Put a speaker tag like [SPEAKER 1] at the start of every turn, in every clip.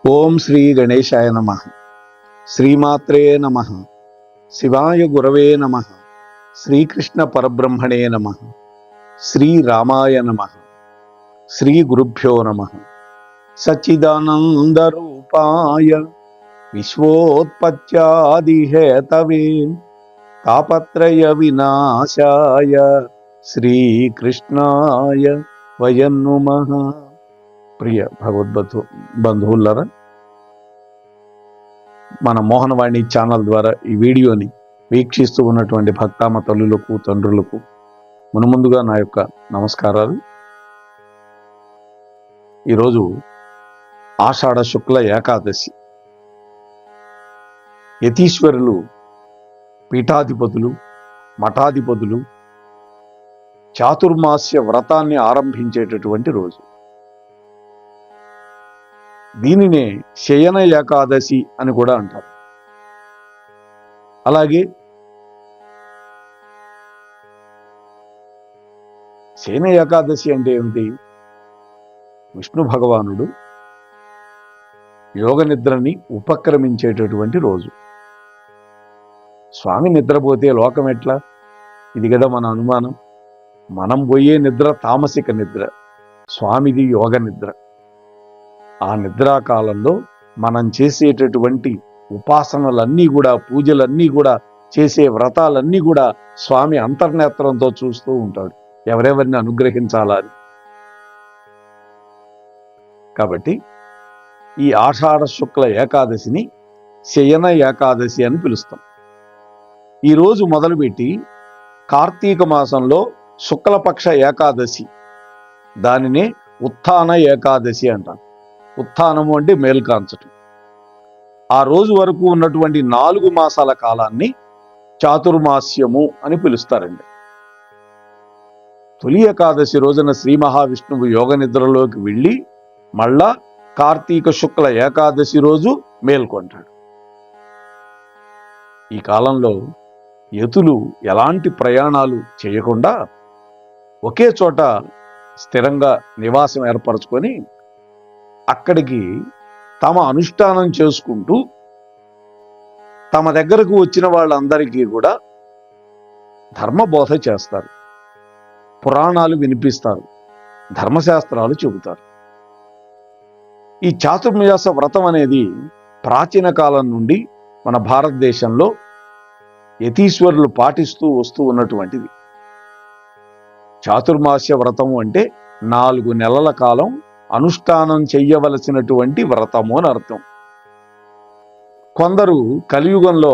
[SPEAKER 1] ఓం శ్రీ గణేశాయ నమః. శ్రీమాత్రే నమః. శివాయ గురవే నమః. శ్రీకృష్ణ పరబ్రహ్మణే నమః. శ్రీరామాయ నమః. శ్రీ గురుభ్యో నమః. సచ్చిదానందరూపాయ విశ్వోత్పత్యాదిహేతవే తాపత్రయ వినాశాయ శ్రీకృష్ణాయ వయం నమః. ప్రియ బంధువులరా, మన మోహనవాణి ఛానల్ ద్వారా ఈ వీడియోని వీక్షిస్తూ ఉన్నటువంటి భక్తామ తల్లులకు, తండ్రులకు మునుముందుగా నా యొక్క నమస్కారాలు. ఈరోజు ఆషాఢ శుక్ల ఏకాదశి. యతీశ్వరులు, పీఠాధిపతులు, మఠాధిపతులు చాతుర్మాస్య వ్రతాన్ని ఆరంభించేటటువంటి రోజు. దీనినే శయన ఏకాదశి అని కూడా అంటారు. అలాగే శయన ఏకాదశి అంటే ఏమిటి? విష్ణు భగవానుడు యోగ నిద్రని ఉపక్రమించేటటువంటి రోజు. స్వామి నిద్రపోతే లోకం ఎట్లా? ఇది కదా మన అనుమానం. మనం పోయే నిద్ర తామసిక నిద్ర, స్వామిది యోగ నిద్ర. ఆ నిద్రాకాలంలో మనం చేసేటటువంటి ఉపాసనలన్నీ కూడా, పూజలన్నీ కూడా, చేసే వ్రతాలన్నీ కూడా స్వామి అంతర్నేత్రంతో చూస్తూ ఉంటాడు, ఎవరెవరిని అనుగ్రహించాలా అని. కాబట్టి ఈ ఆషాఢ శుక్ల ఏకాదశిని శయన ఏకాదశి అని పిలుస్తాం. ఈరోజు మొదలుపెట్టి కార్తీక మాసంలో శుక్లపక్ష ఏకాదశి, దానినే ఉత్థాన ఏకాదశి అంటారు. ఉత్థానము అంటే మేల్కాంచటం. ఆ రోజు వరకు ఉన్నటువంటి 4 మాసాల కాలాన్ని చాతుర్మాస్యము అని పిలుస్తారండి. తొలి ఏకాదశి రోజున శ్రీ మహావిష్ణువు యోగ నిద్రలోకి వెళ్ళి మళ్ళా కార్తీక శుక్ల ఏకాదశి రోజు మేల్కొంటాడు. ఈ కాలంలో యతులు ఎలాంటి ప్రయాణాలు చేయకుండా ఒకే చోట స్థిరంగా నివాసం ఏర్పరచుకొని అక్కడికి తమ అనుష్ఠానం చేసుకుంటూ తమ దగ్గరకు వచ్చిన వాళ్ళందరికీ కూడా ధర్మబోధ చేస్తారు, పురాణాలు వినిపిస్తారు, ధర్మశాస్త్రాలు చెబుతారు. ఈ చాతుర్మాస వ్రతం అనేది ప్రాచీన కాలం నుండి మన భారతదేశంలో యతీశ్వరులు పాటిస్తూ వస్తూ ఉన్నటువంటిది. చాతుర్మాస్య వ్రతము అంటే 4 నెలల కాలం అనుష్ఠానం చెయ్యవలసినటువంటి వ్రతము అని అర్థం. కొందరు కలియుగంలో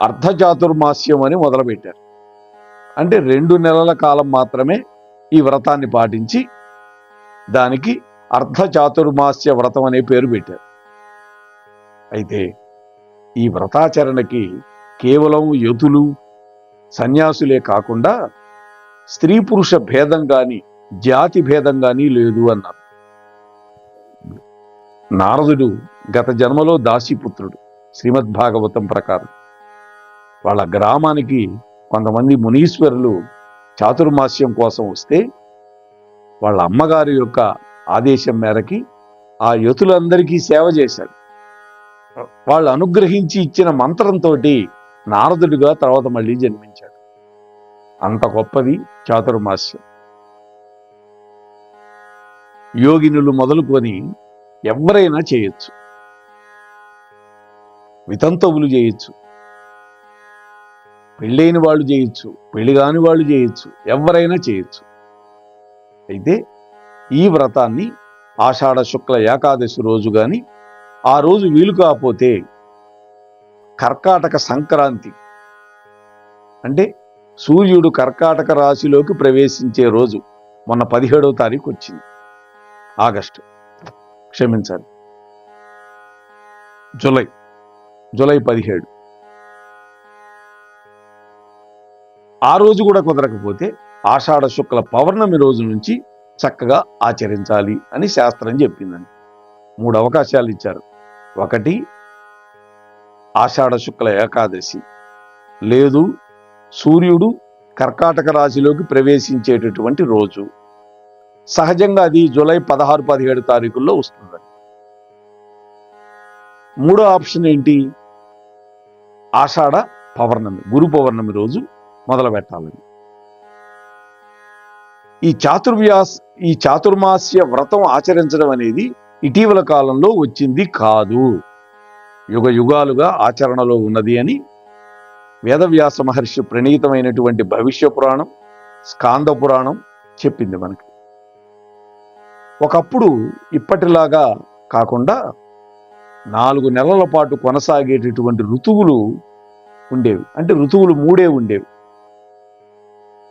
[SPEAKER 1] అర్ధచాతుర్మాస్యం అని మొదలుపెట్టారు. అంటే 2 నెలల కాలం మాత్రమే ఈ వ్రతాన్ని పాటించి దానికి అర్ధచాతుర్మాస్య వ్రతం అనే పేరు పెట్టారు. అయితే ఈ వ్రతాచరణకి కేవలం యతులు, సన్యాసులే కాకుండా స్త్రీ పురుష భేదం కానీ, జాతి భేదం కానీ లేదు అన్నారు. నారదుడు గత జన్మలో దాసీపుత్రుడు. శ్రీమద్భాగవతం ప్రకారం వాళ్ళ గ్రామానికి కొంతమంది మునీశ్వరులు చాతుర్మాస్యం కోసం వస్తే వాళ్ళ అమ్మగారి యొక్క ఆదేశం మేరకి ఆ యతులందరికీ సేవ చేశాడు. వాళ్ళు అనుగ్రహించి ఇచ్చిన మంత్రంతో నారదుడిగా తర్వాత మళ్ళీ జన్మించాడు. అంత గొప్పది చాతుర్మాస్యం. యోగినులు మొదలుకొని ఎవరైనా చేయొచ్చు, వితంతువులు చేయొచ్చు, పెళ్ళైన వాళ్ళు చేయొచ్చు, పెళ్లి కాని వాళ్ళు చేయొచ్చు, ఎవరైనా చేయొచ్చు. అయితే ఈ వ్రతాన్ని ఆషాఢ శుక్ల ఏకాదశి రోజు కానీ, ఆ రోజు వీలు కాకపోతే కర్కాటక సంక్రాంతి అంటే సూర్యుడు కర్కాటక రాశిలోకి ప్రవేశించే రోజు, మొన్న 17వ తారీఖు వచ్చింది, ఆగస్టు, క్షమించాలి, జూలై 17. ఆ రోజు కూడా కుదరకపోతే ఆషాఢ శుక్ల పౌర్ణమి రోజు నుంచి చక్కగా ఆచరించాలి అని శాస్త్రం చెప్పిందని 3 అవకాశాలు ఇచ్చారు. 1 ఆషాఢ శుక్ల ఏకాదశి, లేదు సూర్యుడు కర్కాటక రాశిలోకి ప్రవేశించేటటువంటి రోజు, సహజంగా అది జూలై 16, 17 తారీఖుల్లో వస్తుంది. మూడో ఆప్షన్ ఏంటి? ఆషాఢ పౌర్ణమి, గురు పౌర్ణమి రోజు మొదలు పెట్టాలని. ఈ చాతుర్మాస్య వ్రతం ఆచరించడం అనేది ఇటీవల కాలంలో వచ్చింది కాదు, యుగ యుగాలుగా ఆచరణలో ఉన్నది అని వేదవ్యాస మహర్షి ప్రణీతమైనటువంటి భవిష్య పురాణం, స్కాంద పురాణం చెప్పింది మనకి. ఒకప్పుడు ఇప్పటిలాగా కాకుండా 4 నెలల పాటు కొనసాగేటటువంటి ఋతువులు ఉండేవి. అంటే ఋతువులు 3 ఉండేవి.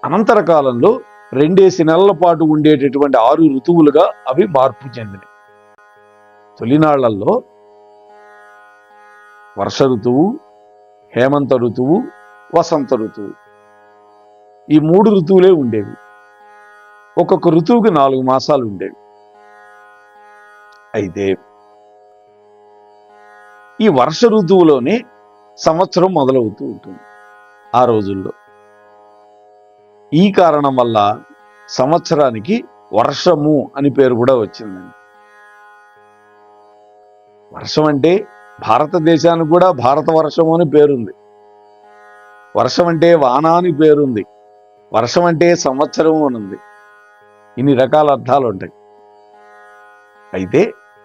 [SPEAKER 1] అనంతర కాలంలో 2 నెలల పాటు ఉండేటటువంటి 6 ఋతువులుగా అవి మార్పు చెందినవి. తొలినాళ్లలో వర్ష ఋతువు, హేమంత ఋతువు, వసంత ఋతువు, ఈ 3 ఋతువులే ఉండేవి. ఒక్కొక్క ఋతువుకి 4 మాసాలు ఉండేవి. అయితే ఈ వర్ష ఋతువులోనే సంవత్సరం మొదలవుతూ ఉంటుంది ఆ రోజుల్లో. ఈ కారణం వల్ల సంవత్సరానికి వర్షము అని పేరు కూడా వచ్చిందండి. వర్షం అంటే భారతదేశానికి కూడా భారత వర్షము అని పేరుంది. వర్షం అంటే వాన అని పేరుంది. వర్షం అంటే సంవత్సరము అని ఉంది. ఇన్ని రకాల అర్థాలు ఉంటాయి. అయితే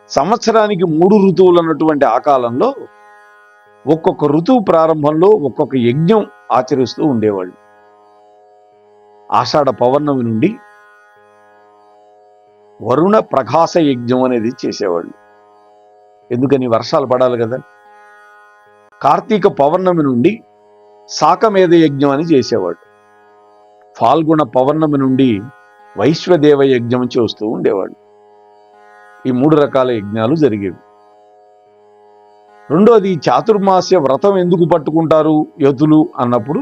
[SPEAKER 1] సంవత్సరానికి 3 ఋతువులు అన్నటువంటి ఆ కాలంలో ఒక్కొక్క ఋతువు ప్రారంభంలో ఒక్కొక్క యజ్ఞం ఆచరిస్తూ ఉండేవాళ్ళు. ఆషాఢ పౌర్ణమి నుండి వరుణ ప్రకాశ యజ్ఞం అనేది చేసేవాళ్ళు. ఎందుకని? వర్షాలు పడాలి కదా. కార్తీక పౌర్ణమి నుండి శాకమేధ యజ్ఞం అని చేసేవాడు. ఫాల్గుణ పౌర్ణమి నుండి వైశ్వదేవ యజ్ఞం చేస్తూ ఉండేవాడు. ఈ 3 రకాల యజ్ఞాలు జరిగేవి. రెండోది, చాతుర్మాస్య వ్రతం ఎందుకు పట్టుకుంటారు యతులు అన్నప్పుడు,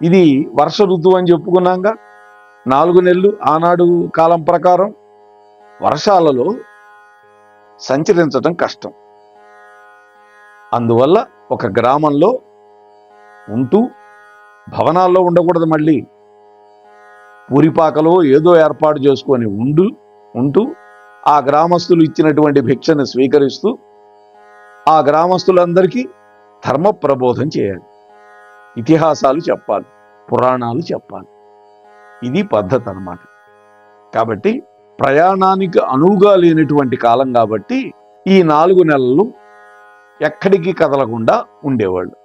[SPEAKER 1] ఇది వర్ష ఋతువు అని చెప్పుకున్నాక 4 నెలలు ఆనాడు కాలం ప్రకారం వర్షాలలో సంచరించడం కష్టం. అందువల్ల ఒక గ్రామంలో ఉంటూ, భవనాల్లో ఉండకూడదు, మళ్ళీ పూరిపాకలో ఏదో ఏర్పాటు చేసుకొని ఉంటూ ఆ గ్రామస్తులు ఇచ్చినటువంటి భిక్షను స్వీకరిస్తూ ఆ గ్రామస్తులందరికీ ధర్మ ప్రబోధం చేయాలి, ఇతిహాసాలు చెప్పాలి, పురాణాలు చెప్పాలి. ఇది పద్ధతి అన్నమాట. కాబట్టి ప్రయాణానికి అనువుగా లేనటువంటి కాలం కాబట్టి ఈ 4 నెలలు ఎక్కడికి కదలకుండా ఉండేవాళ్ళు.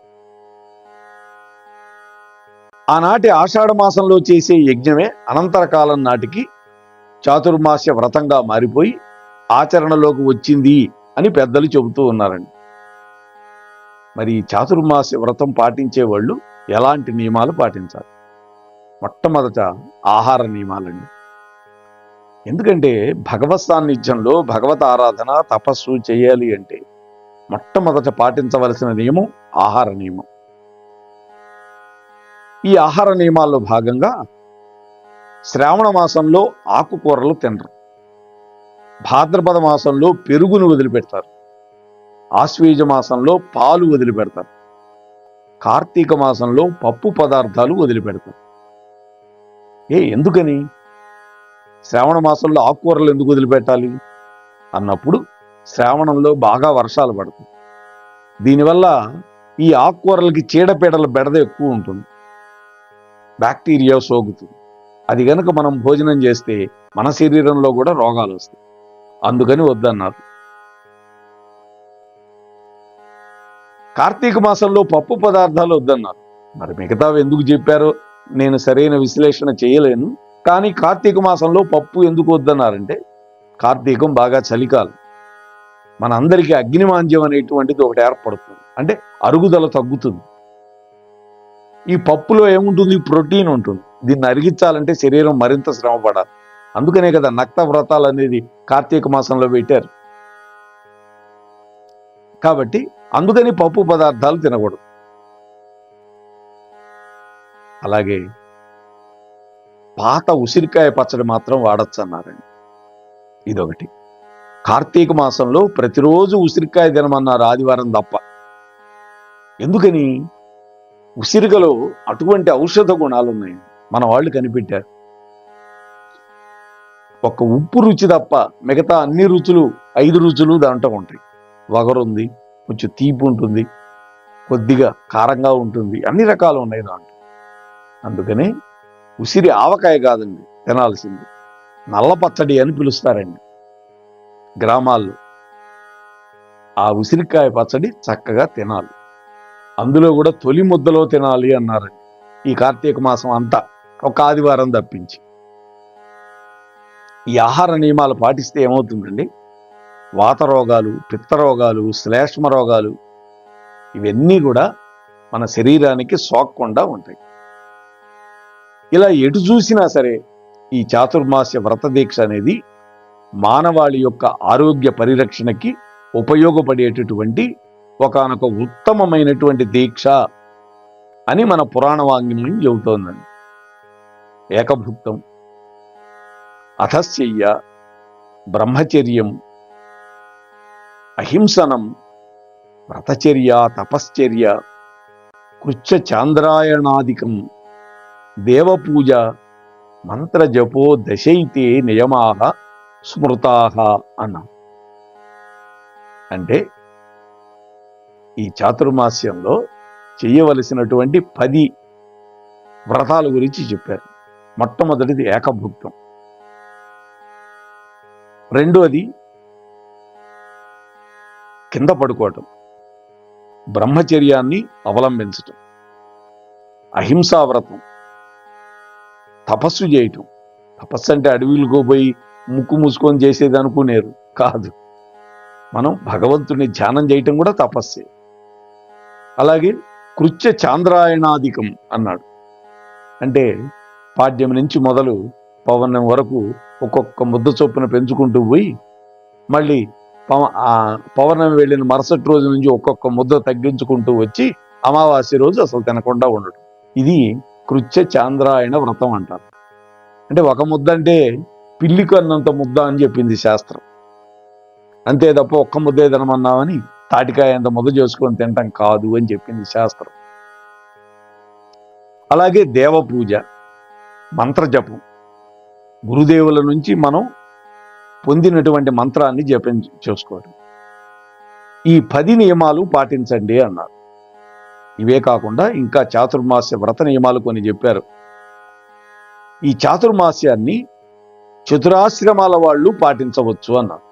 [SPEAKER 1] ఆనాటి ఆషాఢ మాసంలో చేసే యజ్ఞమే అనంతర కాలం నాటికి చాతుర్మాస్య వ్రతంగా మారిపోయి ఆచరణలోకి వచ్చింది అని పెద్దలు చెబుతూ ఉన్నారండి. మరి చాతుర్మాస్య వ్రతం పాటించే వాళ్ళు ఎలాంటి నియమాలు పాటించాలి? మొట్టమొదట ఆహార నియమాలండి. ఎందుకంటే భగవత్ సాన్నిధ్యంలో భగవత్ ఆరాధన, తపస్సు చేయాలి అంటే మొట్టమొదట పాటించవలసిన నియమం ఆహార నియమం. ఈ ఆహార నియమాల్లో భాగంగా శ్రావణ మాసంలో ఆకుకూరలు తినరు, భాద్రపద మాసంలో పెరుగును వదిలిపెడతారు, ఆశ్వీజ మాసంలో పాలు వదిలిపెడతారు, కార్తీక మాసంలో పప్పు పదార్థాలు వదిలిపెడతారు. ఎందుకని? శ్రావణ మాసంలో ఆకుకూరలు ఎందుకు వదిలిపెట్టాలి అన్నప్పుడు, శ్రావణంలో బాగా వర్షాలు పడతాయి. దీనివల్ల ఈ ఆకుకూరలకి చీడపీడల బెడద ఎక్కువ ఉంటుంది, బ్యాక్టీరియా సోకుతుంది. అది కనుక మనం భోజనం చేస్తే మన శరీరంలో కూడా రోగాలు వస్తాయి. అందుకని వద్దన్నారు. కార్తీక మాసంలో పప్పు పదార్థాలు వద్దన్నారు. మరి మిగతావి ఎందుకు చెప్పారో నేను సరైన విశ్లేషణ చేయలేను. కానీ కార్తీక మాసంలో పప్పు ఎందుకు వద్దన్నారంటే, కార్తీకం బాగా చలికాలం, మన అందరికీ అగ్నిమాంద్యం అనేటువంటిది ఒకటి ఏర్పడుతుంది, అంటే అరుగుదల తగ్గుతుంది. ఈ పప్పులో ఏముంటుంది? ప్రోటీన్ ఉంటుంది. దీన్ని అరిగించాలంటే శరీరం మరింత శ్రమ పడాలి. అందుకనే కదా నక్త వ్రతాలు అనేది కార్తీక మాసంలో పెట్టారు. కాబట్టి అందుకని పప్పు పదార్థాలు తినకూడదు. అలాగే పాత ఉసిరికాయ పచ్చడి మాత్రం వాడచ్చు అన్నారండి. ఇదొకటి. కార్తీక మాసంలో ప్రతిరోజు ఉసిరికాయ తినమన్నారు, ఆదివారం తప్ప. ఎందుకని? ఉసిరికలో అటువంటి ఔషధ గుణాలు ఉన్నాయి, మన వాళ్ళు కనిపెట్టారు. ఒక్క ఉప్పు రుచి తప్ప మిగతా అన్ని రుచులు, 5 రుచులు దాంట్లో ఉంటాయి. వగరుంది, కొంచెం తీపి ఉంటుంది, కొద్దిగా కారంగా ఉంటుంది, అన్ని రకాలు ఉన్నాయి దాంట్లో. అందుకని ఉసిరి ఆవకాయ కాదండి తినాల్సింది, నల్ల పచ్చడి అని పిలుస్తారండి గ్రామాల్లో. ఆ ఉసిరికాయ పచ్చడి చక్కగా తినాలి. అందులో కూడా తొలి ముద్దలో తినాలి అన్నారండి ఈ కార్తీక మాసం అంతా, ఒక ఆదివారం తప్పించి. ఈ ఆహార నియమాలు పాటిస్తే ఏమవుతుందండి, వాత రోగాలు, పిత్త రోగాలు, శ్లేష్మ రోగాలు ఇవన్నీ కూడా మన శరీరానికి సోకకుండా ఉంటాయి. ఇలా ఎటు చూసినా సరే ఈ చాతుర్మాస్య వ్రత దీక్ష అనేది మానవాళి యొక్క ఆరోగ్య పరిరక్షణకి ఉపయోగపడేటటువంటి ఒకానొక ఉత్తమమైనటువంటి దీక్ష అని మన పురాణ వాంగ్మయం చెబుతోందండి. ఏకభుక్తం, అథశయ్య, బ్రహ్మచర్యం, అహింసనం, వ్రతచర్య, తపశ్చర్య, కృత్య చాంద్రాయణాదికం, దేవపూజ, మంత్రజపో దశైతే నియమాః స్మృతాః అన్నాం. అంటే ఈ చాతుర్మాస్యంలో చేయవలసినటువంటి 10 వ్రతాల గురించి చెప్పారు. మొట్టమొదటిది ఏకభుక్తం, రెండోది కింద పడుకోవటం, బ్రహ్మచర్యాన్ని అవలంబించటం, అహింసావ్రతం, తపస్సు చేయటం. తపస్సు అంటే అడవిలకు పోయి ముక్కు మూసుకొని చేసేది అనుకునేరు కాదు, మనం భగవంతుని ధ్యానం చేయటం కూడా తపస్సే. అలాగే కృత్య చాంద్రాయణాదికం అన్నాడు, అంటే పాడ్యం నుంచి మొదలు పౌర్ణమి వరకు ఒక్కొక్క ముద్ద చొప్పున పెంచుకుంటూ పోయి మళ్ళీ పౌర్ణమి వెళ్ళిన మరుసటి రోజు నుంచి ఒక్కొక్క ముద్ద తగ్గించుకుంటూ వచ్చి అమావాస్య రోజు అసలు తినకుండా ఉండటం. ఇది కృత్య చాంద్రాయణ వ్రతం అంటారు. అంటే ఒక ముద్ద అంటే పిల్లి కన్నంత ముద్ద అని చెప్పింది శాస్త్రం. అంతే తప్ప ఒక్క ముద్దే తినమన్నామని తాటికాయ అంత ముద్ద చేసుకొని తినటం కాదు అని చెప్పింది శాస్త్రం. అలాగే దేవపూజ, మంత్రజపం, గురుదేవుల నుంచి మనం పొందినటువంటి మంత్రాన్ని జపం చేసుకోవడం. ఈ 10 నియమాలు పాటించండి అన్నారు. ఇవే కాకుండా ఇంకా చాతుర్మాస్య వ్రత నియమాలు కొన్ని చెప్పారు. ఈ చాతుర్మాస్యాన్ని చతురాశ్రమాల వాళ్ళు పాటించవచ్చు అన్నారు.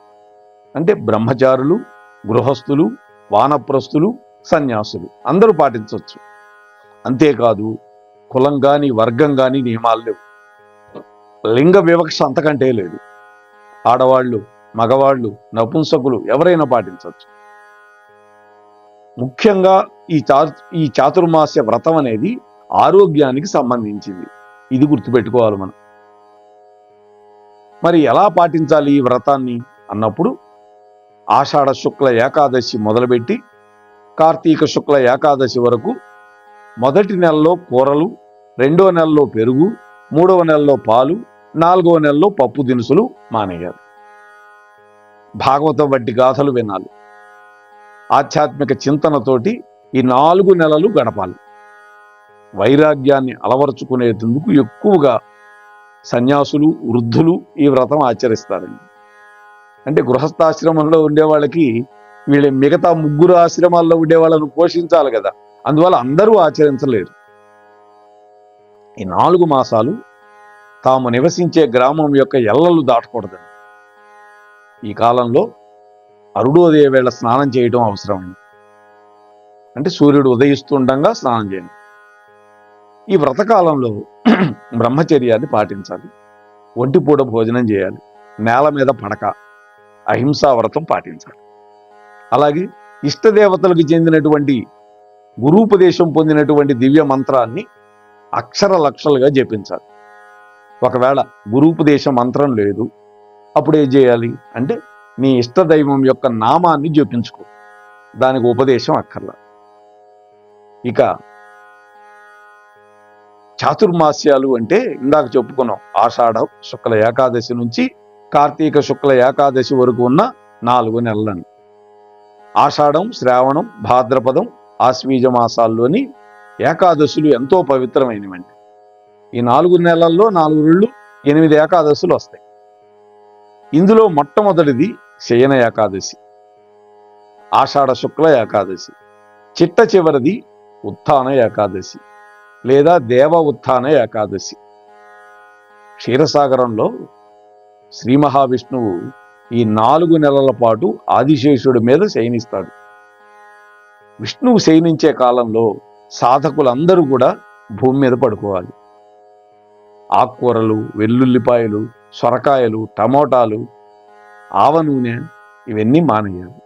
[SPEAKER 1] అంటే బ్రహ్మచారులు, గృహస్థులు, వానప్రస్థులు, సన్యాసులు అందరూ పాటించవచ్చు. అంతేకాదు కులం కానీ వర్గం కానీ నియమాలు లేవు. లింగ వివక్ష అంతకంటే లేదు. ఆడవాళ్ళు, మగవాళ్ళు, నపుంసకులు ఎవరైనా పాటించవచ్చు. ముఖ్యంగా ఈ చాతుర్మాస్య వ్రతం అనేది ఆరోగ్యానికి సంబంధించింది. ఇది గుర్తుపెట్టుకోవాలి మనం. మరి ఎలా పాటించాలి ఈ వ్రతాన్ని అన్నప్పుడు ఆషాఢ శుక్ల ఏకాదశి మొదలుపెట్టి కార్తీక శుక్ల ఏకాదశి వరకు మొదటి నెలలో కూరలు, 2వ నెలలో పెరుగు, 3వ నెలలో పాలు, 4వ నెలలో పప్పు దినుసులు మానేయాలి. భాగవతం వంటి గాథలు వినాలి. ఆధ్యాత్మిక చింతనతోటి ఈ 4 నెలలు గడపాలి. వైరాగ్యాన్ని అలవరుచుకునేందుకు ఎక్కువగా సన్యాసులు, వృద్ధులు ఈ వ్రతం ఆచరిస్తారండి. అంటే గృహస్థాశ్రమంలో ఉండే వాళ్ళకి వీళ్ళ మిగతా 3 ఆశ్రమాల్లో ఉండే వాళ్ళను పోషించాలి కదా, అందువల్ల అందరూ ఆచరించలేరు. ఈ 4 మాసాలు తాము నివసించే గ్రామం యొక్క ఎల్లలు దాటకూడదండి. ఈ కాలంలో అరుణోదయ వేళ స్నానం చేయడం అవసరమైంది. అంటే సూర్యుడు ఉదయిస్తుండగా స్నానం చేయండి. ఈ వ్రతకాలంలో బ్రహ్మచర్యాన్ని పాటించాలి. ఒంటిపూట భోజనం చేయాలి. నేల మీద పడక, అహింసా వ్రతం పాటించాలి. అలాగే ఇష్టదేవతలకు చెందినటువంటి గురూపదేశం పొందినటువంటి దివ్య మంత్రాన్ని అక్షర లక్షలుగా జపించాలి. ఒకవేళ గురూపదేశ మంత్రం లేదు, అప్పుడు ఏం చేయాలి అంటే నీ ఇష్టదైవం యొక్క నామాన్ని జపించుకో, దానికి ఉపదేశం అక్కర్లా. ఇక చాతుర్మాస్యాలు అంటే ఇందాక చెప్పుకున్నాం, ఆషాఢ శుక్ల ఏకాదశి నుంచి కార్తీక శుక్ల ఏకాదశి వరకు ఉన్న 4 నెలలని. ఆషాఢం, శ్రావణం, భాద్రపదం, ఆశ్వీజ మాసాల్లోని ఏకాదశులు ఎంతో పవిత్రమైనవండి. ఈ 4 నెలల్లో 4 రోజులు 8 ఏకాదశులు వస్తాయి. ఇందులో మొట్టమొదటిది శయన ఏకాదశి. ఆషాఢ శుక్ల ఏకాదశి, చిట్ట చివరిది ఉత్థాన ఏకాదశి లేదా దేవ ఉత్థాన ఏకాదశి. క్షీరసాగరంలో శ్రీ మహావిష్ణువు ఈ 4 నెలల పాటు ఆదిశేషుడి మీద శయనిస్తాడు. విష్ణువు శయనించే కాలంలో సాధకులందరూ కూడా భూమి మీద పడుకోవాలి. ఆకుకూరలు, వెల్లుల్లిపాయలు, సొరకాయలు, టమోటాలు, ఆవ నూనె ఇవన్నీ మానేయాలి.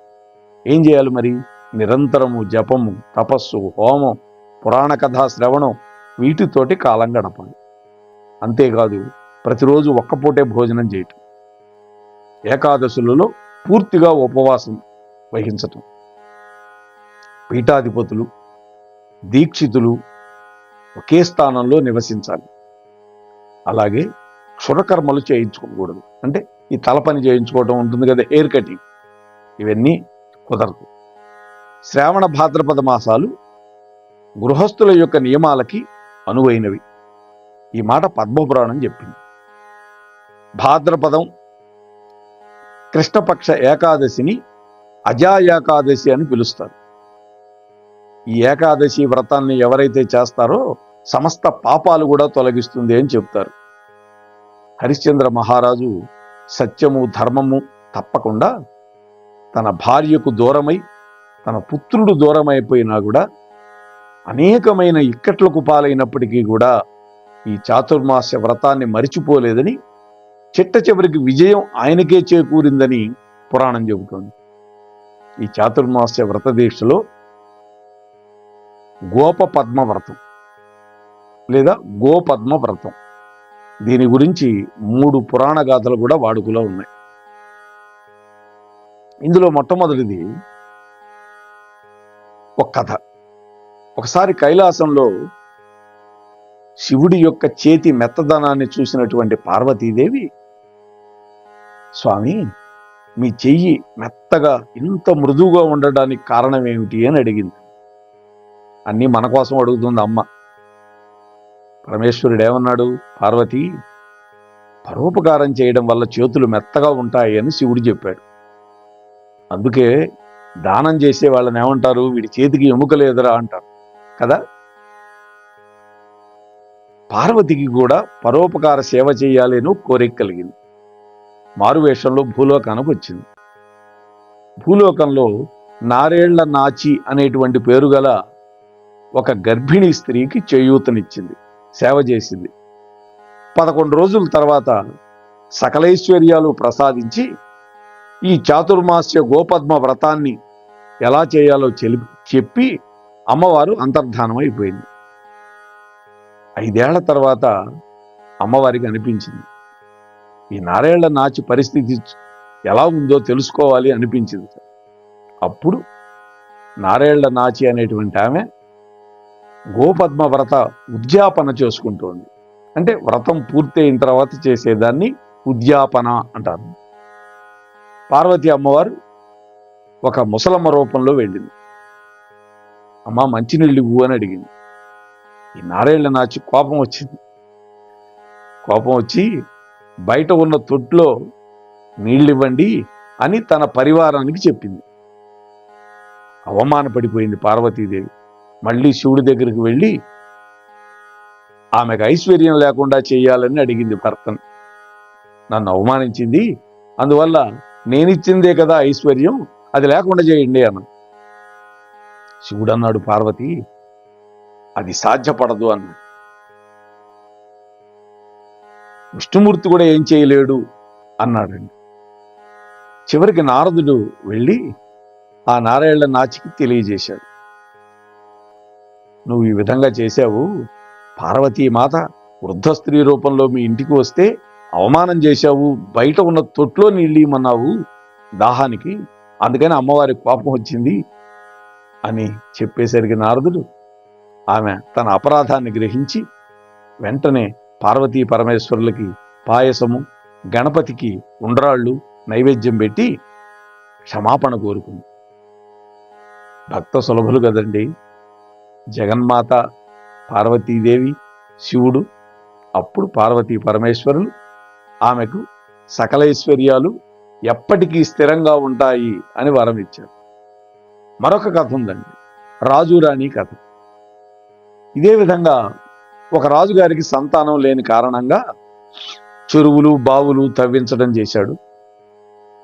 [SPEAKER 1] ఏం చేయాలి మరి? నిరంతరము జపము, తపస్సు, హోమం, పురాణ కథా శ్రవణం వీటితోటి కాలం గడపాలి. అంతేకాదు ప్రతిరోజు ఒక్కపూటే భోజనం చేయటం, ఏకాదశులలో పూర్తిగా ఉపవాసం వహించటం, పీఠాధిపతులు, దీక్షితులు ఒకే స్థానంలో నివసించాలి. అలాగే క్షురకర్మలు చేయించుకోకూడదు. అంటే ఈ తలపని చేయించుకోవటం ఉంటుంది కదా, హెయిర్ కటింగ్, ఇవన్నీ కుదరదు. శ్రావణ భాద్రపద మాసాలు గృహస్థుల యొక్క నియమాలకి అనువైనవి. ఈ మాట పద్మపురాణం చెప్పింది. భాద్రపదం కృష్ణపక్ష ఏకాదశిని అజా ఏకాదశి అని పిలుస్తారు. ఈ ఏకాదశి వ్రతాన్ని ఎవరైతే చేస్తారో సమస్త పాపాలు కూడా తొలగిస్తుంది అని చెప్తారు. హరిశ్చంద్ర మహారాజు సత్యము ధర్మము తప్పకుండా తన భార్యకు దూరమై తన పుత్రుడు దూరమైపోయినా కూడా అనేకమైన ఇక్కట్లకు పాలైనప్పటికీ కూడా ఈ చాతుర్మాస్య వ్రతాన్ని మరిచిపోలేదని, చిట్ట చివరికి విజయం ఆయనకే చేకూరిందని పురాణం చెబుతోంది. ఈ చాతుర్మాస్య వ్రత దీక్షలో గోపపద్మ వ్రతం లేదా గోపద్మ వ్రతం, దీని గురించి 3 పురాణ గాథలు కూడా వాడుకలో ఉన్నాయి. ఇందులో మొట్టమొదటిది ఒక కథ. ఒకసారి కైలాసంలో శివుడి యొక్క చేతి మెత్తదనాన్ని చూసినటువంటి పార్వతీదేవి, స్వామి మీ చెయ్యి మెత్తగా ఇంత మృదువుగా ఉండడానికి కారణం ఏమిటి అని అడిగింది. అన్నీ మన కోసం అడుగుతుంది అమ్మ. పరమేశ్వరుడు ఏమన్నాడు? పార్వతి, పరోపకారం చేయడం వల్ల చేతులు మెత్తగా ఉంటాయి అని శివుడు చెప్పాడు. అందుకే దానం చేసే వాళ్ళని ఏమంటారు? వీడి చేతికి ఎముక లేదురా అంటారు కదా. పార్వతికి కూడా పరోపకార సేవ చేయాలని కోరిక కలిగింది. మారువేషంలో భూలోకానికి వచ్చింది. భూలోకంలో నారేళ్ల నాచి అనేటువంటి పేరు గల ఒక గర్భిణీ స్త్రీకి చేయూతనిచ్చింది, సేవ చేసింది. 11 రోజుల తర్వాత సకలైశ్వర్యాలు ప్రసాదించి ఈ చాతుర్మాస్య గోపద్మ వ్రతాన్ని ఎలా చేయాలో చెప్పి అమ్మవారు అంతర్ధానం అయిపోయింది. 5 ఏళ్ల తర్వాత అమ్మవారికి అనిపించింది, ఈ నారేళ్ల నాచి పరిస్థితి ఎలా ఉందో తెలుసుకోవాలి అనిపించింది. అప్పుడు నారేళ్ల నాచి అనేటువంటి ఆమె గోపద్మ వ్రత ఉద్యాపన చేసుకుంటోంది. అంటే వ్రతం పూర్తయిన తర్వాత చేసేదాన్ని ఉద్యాపన అంటారు. పార్వతి అమ్మవారు ఒక ముసలమ్మ రూపంలో వెళ్ళింది. అమ్మ మంచినీళ్ళు ఇవ్వు అని అడిగింది. ఈ నారేళ్ల నాచి కోపం వచ్చింది. కోపం వచ్చి బయట ఉన్న తొట్లో నీళ్ళివ్వండి అని తన పరివారానికి చెప్పింది. అవమానపడిపోయింది పార్వతీదేవి. మళ్ళీ శివుడి దగ్గరికి వెళ్ళి ఆమెకు ఐశ్వర్యం లేకుండా చేయాలని అడిగింది భర్తను. నన్ను అవమానించింది, అందువల్ల నేనిచ్చిందే కదా ఐశ్వర్యం, అది లేకుండా చేయండి అన్న. శివుడు అన్నాడు, పార్వతి అది సాధ్యపడదు అన్నాడు. విష్ణుమూర్తి కూడా ఏం చేయలేడు అన్నాడండి. చివరికి నారదుడు వెళ్ళి ఆ నారాయణ నాచికి తెలియజేశాడు, నువ్వు ఈ విధంగా చేశావు, పార్వతీమాత వృద్ధ స్త్రీ రూపంలో మీ ఇంటికి వస్తే అవమానం చేశావు, బయట ఉన్న తొట్లో నీళ్ళు ఇమ్మన్నావు దాహానికి, అందుకని అమ్మవారి కోపం వచ్చింది అని చెప్పేసరికి నారదుడు ఆమె తన అపరాధాన్ని గ్రహించి వెంటనే పార్వతీ పరమేశ్వరులకి పాయసము, గణపతికి ఉండ్రాళ్ళు నైవేద్యం పెట్టి క్షమాపణ కోరుకుంది. భక్త సులభులు కదండి జగన్మాత పార్వతీదేవి, శివుడు. అప్పుడు పార్వతీ పరమేశ్వరులు ఆమెకు సకలైశ్వర్యాలు ఎప్పటికీ స్థిరంగా ఉంటాయి అని వరం ఇచ్చారు. మరొక కథ ఉందండి, రాజు రాణి కథ. ఇదే విధంగా ఒక రాజుగారికి సంతానం లేని కారణంగా చెరువులు బావులు తవ్వించడం చేశాడు.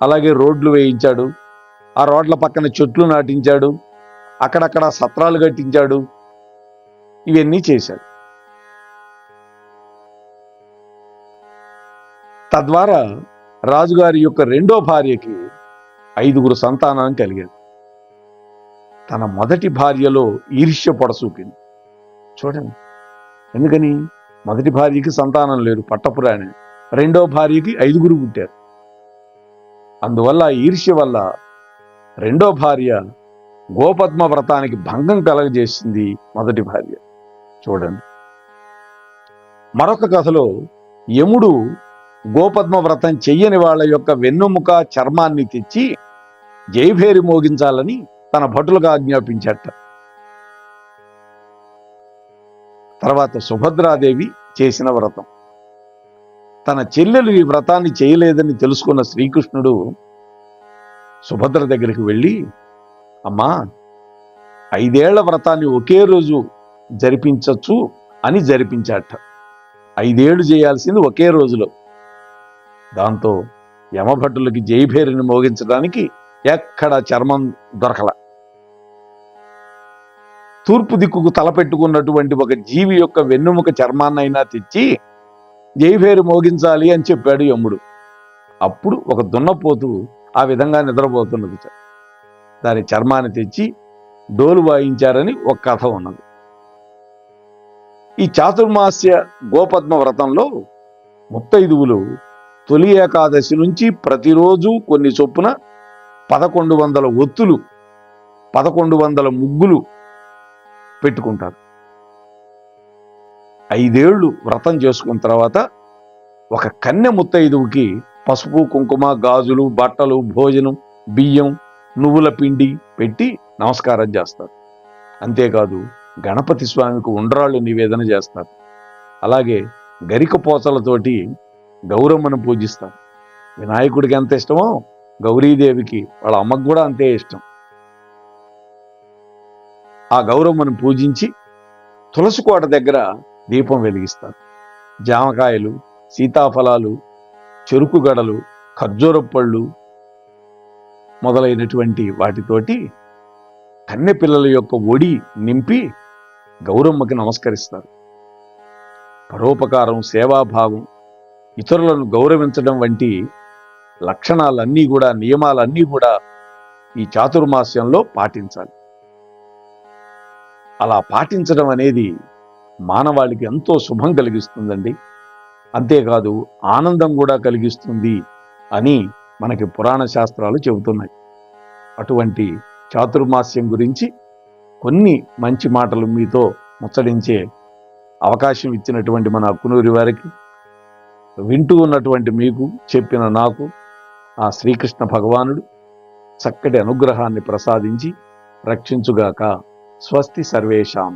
[SPEAKER 1] అలాగే రోడ్లు వేయించాడు, ఆ రోడ్ల పక్కన చెట్లు నాటించాడు, అక్కడక్కడ సత్రాలు కట్టించాడు, ఇవన్నీ చేశాడు. తద్వారా రాజుగారి యొక్క రెండో భార్యకి 5 సంతానం కలిగారు. తన మొదటి భార్యలో ఈర్ష్య పొడసూపింది. చూడండి, ఎందుకని? మొదటి భార్యకి సంతానం లేరు, పట్టపురాణి. రెండో భార్యకి 5 పుట్టారు. అందువల్ల ఈర్ష్య వల్ల రెండో భార్య గోపద్మ వ్రతానికి భంగం కలగజేసింది మొదటి భార్య. చూడండి, మరొక కథలో యముడు గోపద్మ వ్రతం చెయ్యని వాళ్ళ యొక్క వెన్నుముక చర్మాన్ని తెచ్చి జైభేరి మోగించాలని తన భటులకు ఆజ్ఞాపించట. తర్వాత సుభద్రాదేవి చేసిన వ్రతం. తన చెల్లెలు ఈ వ్రతాన్ని చేయలేదని తెలుసుకున్న శ్రీకృష్ణుడు సుభద్ర దగ్గరికి వెళ్ళి, అమ్మా, 5 ఏళ్ల వ్రతాన్ని ఒకే రోజు జరిపించచ్చు అని జరిపించాట. 5 ఏళ్ళు చేయాల్సింది ఒకే రోజులో. దాంతో యమభటులకి జైభేరిని మోగించడానికి ఎక్కడ చర్మం దొరకల. తూర్పు దిక్కుకు తలపెట్టుకున్నటువంటి ఒక జీవి యొక్క వెన్నుముక చర్మాన్నైనా తెచ్చి జైభేరి మోగించాలి అని చెప్పాడు యముడు. అప్పుడు ఒక దున్నపోతు ఆ విధంగా నిద్రపోతున్నది. దాని చర్మాన్ని తెచ్చి డోలు వాయించారని ఒక కథ ఉన్నది. ఈ చాతుర్మాస్య గోపద్మ వ్రతంలో ముత్తైదువులు తొలి ఏకాదశి నుంచి ప్రతిరోజు కొన్ని చొప్పున 1100 ఒత్తులు, 1100 ముగ్గులు పెట్టుకుంటారు. 5 ఏళ్లు వ్రతం చేసుకున్న తర్వాత ఒక కన్య ముత్తైదువుకి పసుపు కుంకుమ గాజులు బట్టలు భోజనం బియ్యం నువ్వుల పిండి పెట్టి నమస్కారం చేస్తారు. అంతేకాదు గణపతి స్వామికి ఉండ్రాళ్ళు నివేదన చేస్తారు. అలాగే గరిక పోచలతోటి గౌరమ్మను పూజిస్తారు. వినాయకుడికి ఎంత ఇష్టమో గౌరీదేవికి వాళ్ళ అమ్మకు కూడా అంతే ఇష్టం. ఆ గౌరమ్మను పూజించి తులసి కోట దగ్గర దీపం వెలిగిస్తారు. జామకాయలు, సీతాఫలాలు, చెరుకు గడలు, ఖర్జూరపళ్ళు మొదలైనటువంటి వాటితోటి కన్నె పిల్లల యొక్క ఒడి నింపి గౌరమ్మకి నమస్కరిస్తారు. పరోపకారం, సేవాభావం, ఇతరులను గౌరవించడం వంటి లక్షణాలన్నీ కూడా, నియమాలన్నీ కూడా ఈ చాతుర్మాస్యంలో పాటించాలి. అలా పాటించడం అనేది మానవాళికి ఎంతో శుభం కలిగిస్తుందండి. అంతేకాదు ఆనందం కూడా కలిగిస్తుంది అని మనకి పురాణ శాస్త్రాలు చెబుతున్నాయి. అటువంటి చాతుర్మాస్యం గురించి కొన్ని మంచి మాటలు మీతో ముచ్చడించే అవకాశం ఇచ్చినటువంటి మన అక్కునూరి వారికి, వింటూ ఉన్నటువంటి మీకు, చెప్పిన నాకు ఆ శ్రీకృష్ణ భగవానుడు చక్కటి అనుగ్రహాన్ని ప్రసాదించి రక్షించుగాక. స్వస్తి సర్వేషాం.